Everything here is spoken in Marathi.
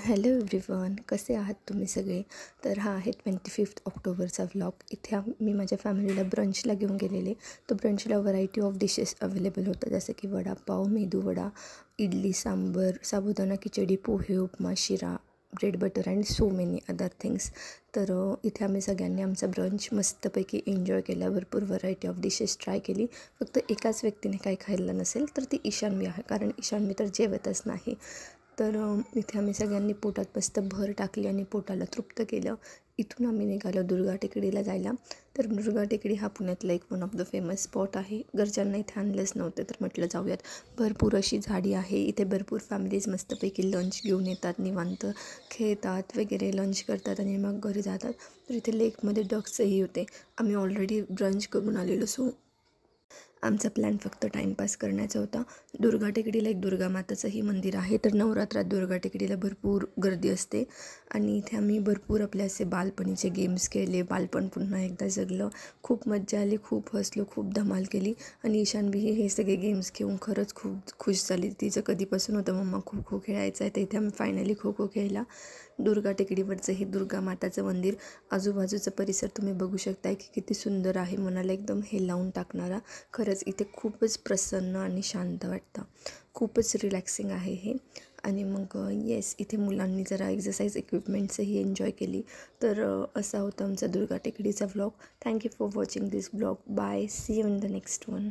हॅलो एव्हरीवन, कसे आहात तुम्ही सगळे. तर हा आहे 25 ऑक्टोबरचा व्लॉग. इथे मी माझ्या फॅमिलीला ब्रंचला घेऊन गेलेले. तर ब्रंचला व्हरायटी ऑफ डिशेस अवेलेबल होतं, जसं की वडापाव, मेदूवडा, इडली सांबर, साबुदाणा खिचडी, पोहे, उपमा, शिरा, bread butter and so many other things. तर इथे आम्ही सगळ्यांनी आमचा ब्रंच मस्तपैकी एन्जॉय केला. भरपूर व्हरायटी ऑफ डिशेस ट्राय केली. फक्त एकाच व्यक्तीने काही खाल्लं नसेल तर ती ईशान्वी आहे, कारण ईशान्वी तर जेवतच नाही. तर इथे आम्ही सगळ्यांनी पोटात मस्त भर टाकली आणि पोटाला तृप्त केलं. इथून आम्ही निघालो दुर्गा टेकडीला जायला. तर दुर्गा टेकडी हा पुण्यातला एक one of the famous spot आहे. घरच्यांना इथे आणलंच नव्हतं, तर म्हटलं जाऊयात. भरपूर अशी झाडी आहे इथे. भरपूर फॅमिलीज मस्तपैकी लंच घेऊन येतात, निवांत खेळतात वगैरे, लंच करतात आणि मग घरी जातात. तर इथे लेकमध्ये डक्सही होते. आम्ही ऑलरेडी ब्रंच करून आलेलो, सो आमचा प्लॅन फक्त टाईमपास करण्याचा होता. दुर्गा टेकडीला एक दुर्गा माताचंही मंदिर आहे. तर नवरात्रात दुर्गा टेकडीला भरपूर गर्दी असते आणि इथे आम्ही भरपूर आपले असे बालपणीचे गेम्स खेळले. बालपण पुन्हा एकदा जगलं. खूप मज्जा आली, खूप हसलो, खूप धमाल केली. आणि ईशान्वी हे सगळे गेम्स घेऊन खरंच खूप खुश झाली. तिचं कधीपासून होतं मम्मा खो खो खेळायचं आहे, तर इथे आम्ही फायनली खो खो खेळला. दुर्गा टेकडीवरचं हे दुर्गा माताचं मंदिर, आजूबाजूचा परिसर तुम्ही बघू शकताय की किती सुंदर आहे. मनाला एकदम हे लावून टाकणारा. खरंच इथे खूपच प्रसन्न आणि शांत वाटतं. खूपच रिलॅक्सिंग आहे हे. आणि मग येस, इथे मुलांनी जरा एक्झरसाईज इक्विपमेंट्सही एन्जॉय केली. तर असा होता आमचा दुर्गा टेकडीचा vlog. Thank you for watching this vlog. Bye, see you in the next one.